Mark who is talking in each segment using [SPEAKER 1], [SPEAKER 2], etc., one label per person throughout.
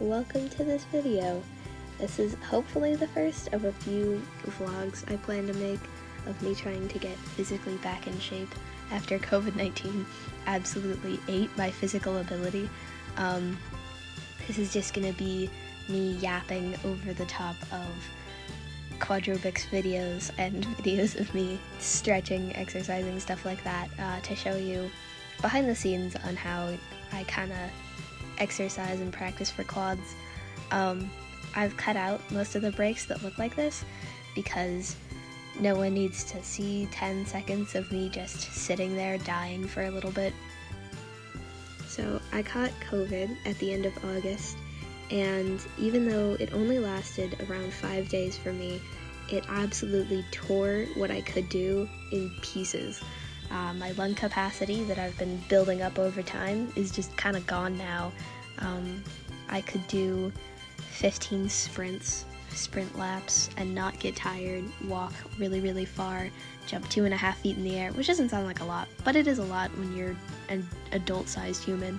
[SPEAKER 1] welcome to this video. This is hopefully the first of a few vlogs I plan to make of me trying to get physically back in shape after COVID-19 absolutely ate my physical ability. This is just gonna be me yapping over the top of Quadrobics videos and videos of me stretching, exercising, stuff like that, to show you behind the scenes on how I kind of exercise and practice for quads. I've cut out most of the breaks that look like this because no one needs to see 10 seconds of me just sitting there dying for a little bit. So I caught COVID at the end of August, and even though it only lasted around 5 days for me, it absolutely tore what I could do in pieces. My lung capacity that I've been building up over time is just kind of gone now. I could do 15 sprint laps and not get tired, walk really far, jump 2.5 feet in the air, which doesn't sound like a lot, but it is a lot when you're an adult-sized human.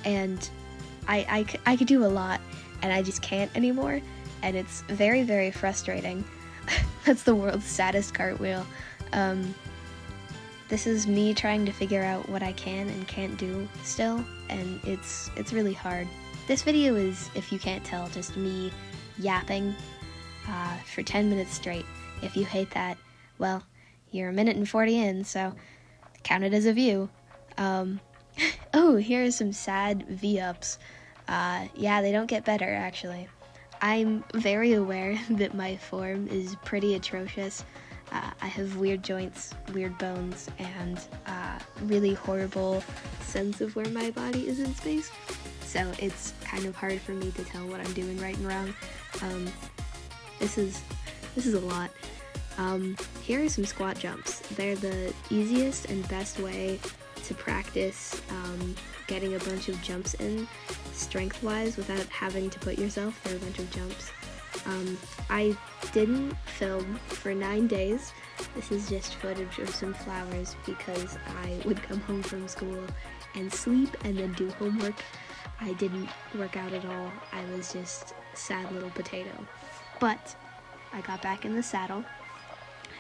[SPEAKER 1] And I could do a lot, and I just can't anymore, and it's very frustrating. That's the world's saddest cartwheel. This is me trying to figure out what I can and can't do still, and it's really hard. This video is, if you can't tell, just me yapping for 10 minutes straight. If you hate that, well, you're 1 minute and 40 in, so count it as a view. Oh, here are some sad V-ups. Yeah, they don't get better, actually. I'm very aware that my form is pretty atrocious. I have weird joints, weird bones, and really horrible sense of where my body is in space. So it's kind of hard for me to tell what I'm doing right and wrong. This is a lot. Here are some squat jumps. They're the easiest and best way to practice getting a bunch of jumps in strength-wise without having to put yourself through a bunch of jumps. I didn't film for 9 days. This is just footage of some flowers because I would come home from school and sleep and then do homework. I didn't work out at all. I was just a sad little potato. But I got back in the saddle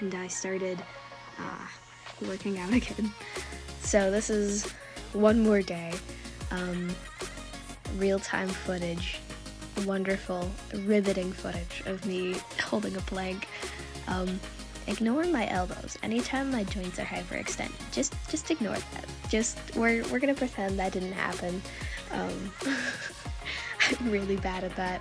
[SPEAKER 1] and I started working out again. So this is one more day. Real-time footage. Wonderful, riveting footage of me holding a plank. Ignore my elbows. Anytime my joints are hyperextended, just ignore that. We're gonna pretend that didn't happen. I'm really bad at that.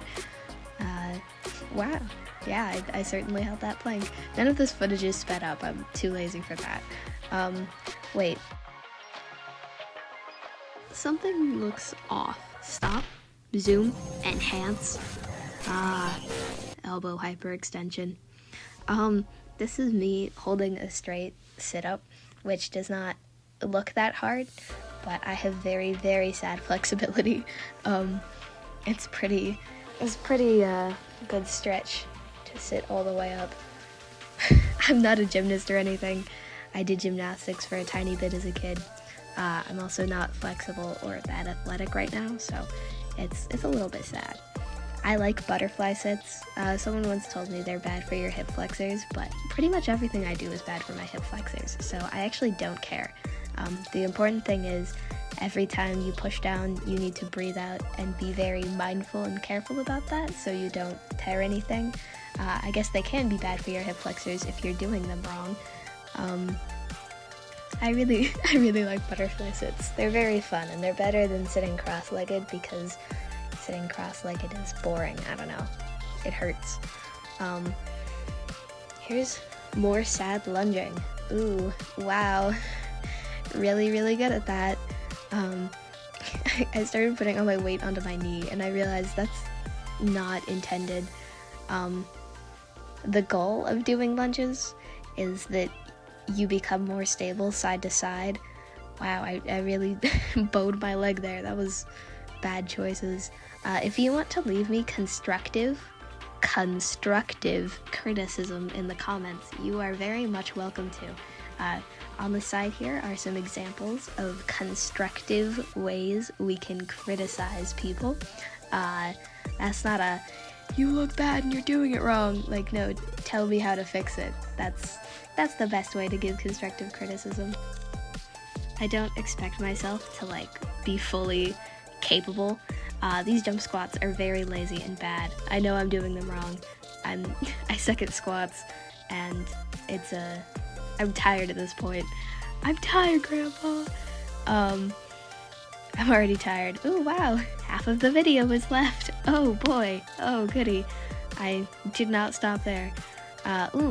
[SPEAKER 1] Wow. Yeah, I certainly held that plank. None of this footage is sped up. I'm too lazy for that. Wait. Something looks off. Stop. Zoom, enhance, elbow hyperextension. This is me holding a straight sit-up, which does not look that hard, but I have very sad flexibility. It's pretty good stretch to sit all the way up. I'm not a gymnast or anything. I did gymnastics for a tiny bit as a kid. I'm also not flexible or that athletic right now, so it's a little bit sad. I like butterfly sits. Someone once told me they're bad for your hip flexors, but pretty much everything I do is bad for my hip flexors, so I actually don't care. The important thing is every time you push down, you need to breathe out and be very mindful and careful about that so you don't tear anything. I guess they can be bad for your hip flexors if you're doing them wrong. I really like butterfly sits. They're very fun, and they're better than sitting cross-legged because sitting cross-legged is boring. I don't know. It hurts. Here's more sad lunging. Ooh, wow. Really good at that. I started putting all my weight onto my knee, and I realized that's not intended. The goal of doing lunges is that you become more stable side to side. Wow, I really bowed my leg there. That was bad choices. If you want to leave me constructive criticism in the comments, you are very much welcome to. On the side here are some examples of constructive ways we can criticize people. That's not a, you look bad and you're doing it wrong. Like, no, tell me how to fix it. That's the best way to give constructive criticism. I don't expect myself to, like, be fully capable. These jump squats are very lazy and bad. I know I'm doing them wrong. I suck at squats, and I'm tired at this point. I'm tired, Grandpa. I'm already tired. Oh wow, half of the video was left. Oh boy, oh goody. I did not stop there.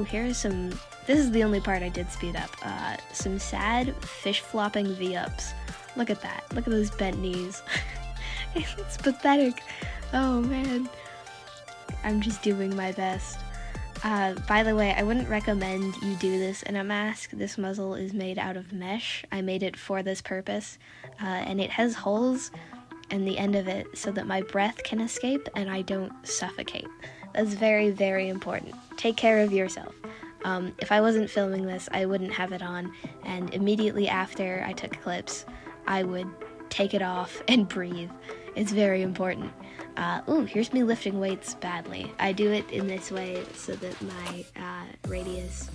[SPEAKER 1] Here's some, this is the only part I did speed up. Some sad fish flopping V-ups. Look at that, look at those bent knees. It's pathetic. Oh man. I'm just doing my best. By the way, I wouldn't recommend you do this in a mask. This muzzle is made out of mesh. I made it for this purpose, and it has holes in the end of it so that my breath can escape and I don't suffocate. That's very, very important. Take care of yourself. If I wasn't filming this, I wouldn't have it on, and immediately after I took clips, I would take it off and breathe. It's very important. Here's me lifting weights badly. I do it in this way so that my radius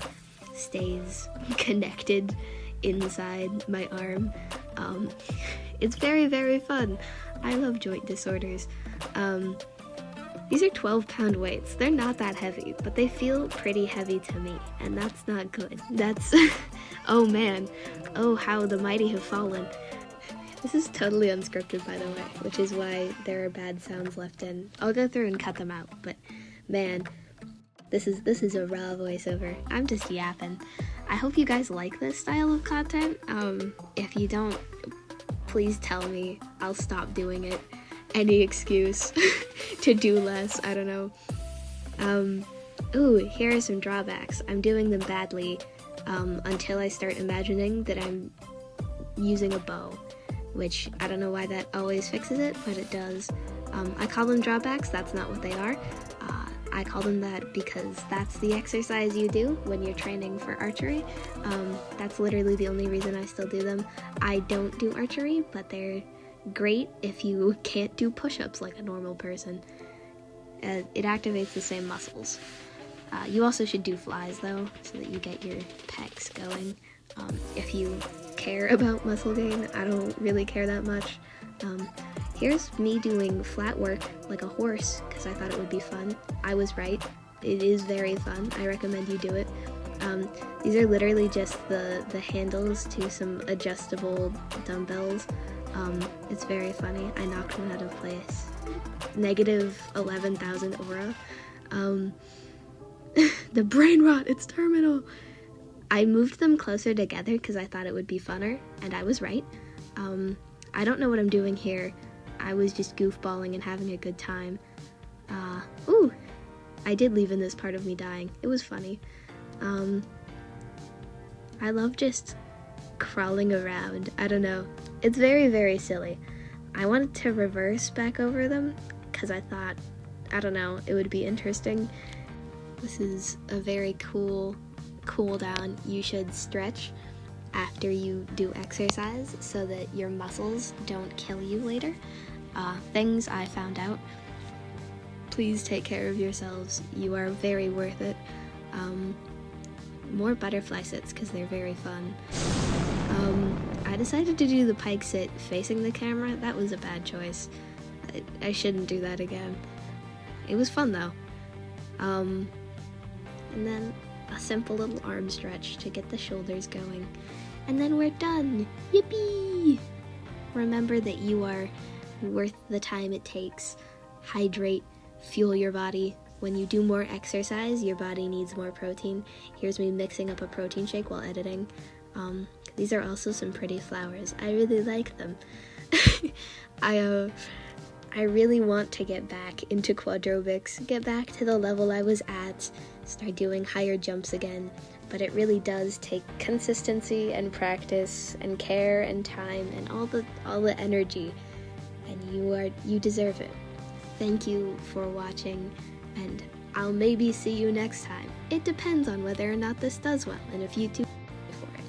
[SPEAKER 1] stays connected inside my arm. It's very, very fun. I love joint disorders. These are 12-pound weights. They're not that heavy, but they feel pretty heavy to me, and that's not good. That's, oh man. Oh, how the mighty have fallen. This is totally unscripted, by the way, which is why there are bad sounds left in. I'll go through and cut them out, but man, this is a raw voiceover. I'm just yapping. I hope you guys like this style of content. If you don't, please tell me. I'll stop doing it. Any excuse to do less, I don't know. Here are some drawbacks. I'm doing them badly until I start imagining that I'm using a bow, which I don't know why that always fixes it, but it does. I call them drawbacks. That's not what they are. I call them that because that's the exercise you do when you're training for archery. That's literally the only reason I still do them. I don't do archery, but they're great if you can't do push-ups like a normal person. It activates the same muscles. You also should do flies though, so that you get your pecs going. If you care about muscle gain, I don't really care that much. Here's me doing flat work like a horse because I thought it would be fun. I was right. It is very fun. I recommend you do it. These are literally just the handles to some adjustable dumbbells. It's very funny. I knocked one out of place. Negative 11,000 aura. The brain rot, it's terminal. I moved them closer together because I thought it would be funner, and I was right. I don't know what I'm doing here. I was just goofballing and having a good time. I did leave in this part of me dying. It was funny. I love just crawling around. I don't know. It's very, very silly. I wanted to reverse back over them because I thought, I don't know, it would be interesting. This is a very cool cool down. You should stretch after you do exercise so that your muscles don't kill you later. Things I found out. Please take care of yourselves. You are very worth it. More butterfly sits because they're very fun. I decided to do the pike sit facing the camera. That was a bad choice. I shouldn't do that again. It was fun though. And then a simple little arm stretch to get the shoulders going. And then we're done. Yippee! Remember that you are worth the time it takes. Hydrate, fuel your body. When you do more exercise, your body needs more protein. Here's me mixing up a protein shake while editing. These are also some pretty flowers. I really like them. I really want to get back into Quadrobics, get back to the level I was at, start doing higher jumps again, but it really does take consistency and practice and care and time and all the energy, and you deserve it. Thank you for watching, and I'll maybe see you next time. It depends on whether or not this does well and if YouTube for it.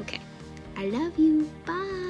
[SPEAKER 1] Okay. I love you. Bye.